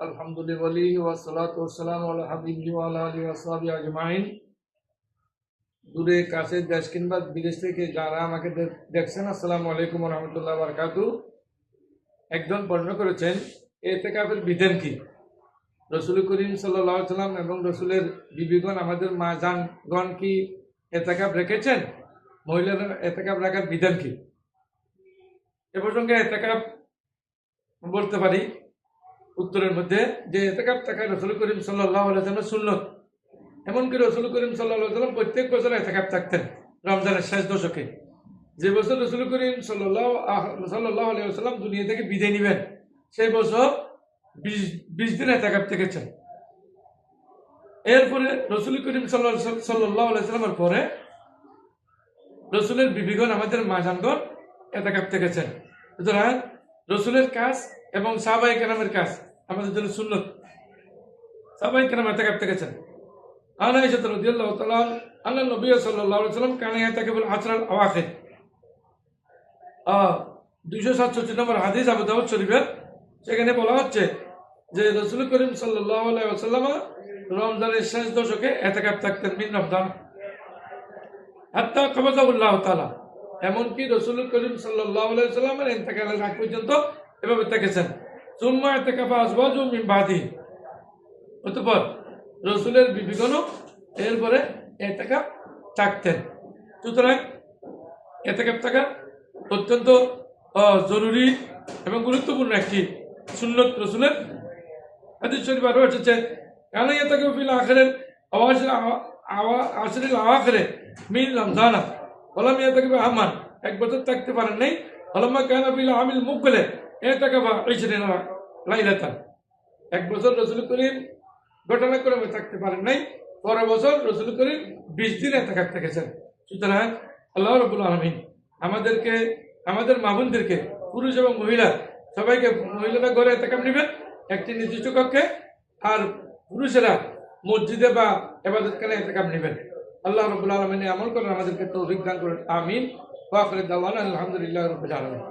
আলহামদুলিল্লাহ ওয়াসসালাতু ওয়াসসালামু আলা হাবিবিহি ওয়া আলা আলিহি ওয়াসহাবিহি আজমাইন। দূরে কাছে দেশ কিংবা বিদেশ থেকে যারা আমাকে দেখছেন, আসসালামু আলাইকুম ওয়া রাহমাতুল্লাহি ওয়া বারাকাতুহু। একজন প্রশ্ন করেছেন, ইতিকাফের বিধান কি? রাসূল করিম সাল্লাল্লাহু আলাইহি ওয়াসাল্লাম এবং রাসূলের বিবিগণ, আমাদের মা জানগণ কি ইতিকাফ রেখেছেন? মহিলারা ইতিকাফ রাখার বিধান কি? এ প্রসঙ্গে ইতিকাফ বলতে পারি উত্তরের মধ্যে যে ইতিকাফ থাকা রাসূল করিম সাল্লাল্লাহু আলাইহি ওয়াসাল্লামের সুন্নাত। এমনকি রাসূল করিম সাল্লাল্লাহু আলাইহি ওয়াসাল্লাম প্রত্যেক বছর ইতিকাফ থাকতেন রমজানের শেষ দশকে। যে বছর রাসূল করিম সাল্লাল্লাহু আলাইহি ওয়াসাল্লাম দুনিয়া থেকে বিদায় নেবেন, সেই বছর 20 দিন ইতিকাফ থেকেছেন। এরপরে রাসূল করিম সাল্লাল্লাহু আলাইহি ওয়াসাল্লামের পরে রাসূলের বিবিগণ, আমাদের মা জানগণ ইতিকাফ থেকেছেন। সুতরাং রাসূলের কাজ এবং সাহাবায়ে কেরামের কাজ আমাদের জন্য সুন্নাত। সাহাবায়ে কেরাম ইতিকাফ থেকেছেন। আয়েশা রাদিয়াল্লাহু তাআলা আন্না নবী সাল্লাল্লাহু আলাইহি ওয়াসাল্লাম কানা ইয়াতাকিফুল আশরাল আওয়াখির। 267 নম্বর হাদিস আবু দাউদ শরীফের। সেখানে বলা হচ্ছে যে রাসূল করিম সাল্লাল্লাহু আলাইহি ওয়াসাল্লাম রমজানের শেষ দশকে ইতিকাফ থাকতেন মিন রমজান হাত্তা কবাদাহুল্লাহু তাআলা। এমনকি রাসূল করিম সাল্লাল্লাহু আলাইহি ওয়াসাল্লামের ইন্তেকালের আগ পর্যন্ত এভাবে থেকেছেন। সুম্মা ইতিকাফা আজওয়াজু মিন বাদি। অতঃপর রাসূলের বিবিগণও এরপরে ইতিকাফ থাকতেন। সুতরাং ইতিকাফ থাকা অত্যন্ত জরুরি এবং গুরুত্বপূর্ণ একটি সুন্নাত রাসূলের। হাদিস শরীফ আরো এসেছে, কানা ইয়াতাকিফু ফিল আখিরিল আশরিল আওয়াখির মিন রমজান ওয়ালাম ইয়াতাকিফু আমান। এক বছর থাকতে পারেন নাই। ওয়ালাম্মা কানা ফিল আমিল মুকবিলে ইতিকাফা 20 লাইলাতান। এক বছর রাসূল করিম ঘটনাক্রমে থাকতে পারেন নাই, পরের বছর রাসূল করিম 20 দিন ইতিকাফ থেকেছেন। সুতরাং আল্লাহ রাব্বুল আলামিন আমাদেরকে, আমাদের মা বোনদেরকে, পুরুষ এবং মহিলা সবাইকে, মহিলারা ঘরে ইতিকাফ নেবেন একটি নির্দিষ্ট কক্ষে, আর পুরুষেরা মসজিদে বা ইবাদতখানে ইতিকাফ নেবেন। আল্লাহ রাব্বুল আলামিন আমল করেন, আমাদেরকে তৌফিক দান করেন। আমিন। ওয়া আখিরু দাওয়ানা আলহামদুলিল্লাহি রাব্বিল আলামিন।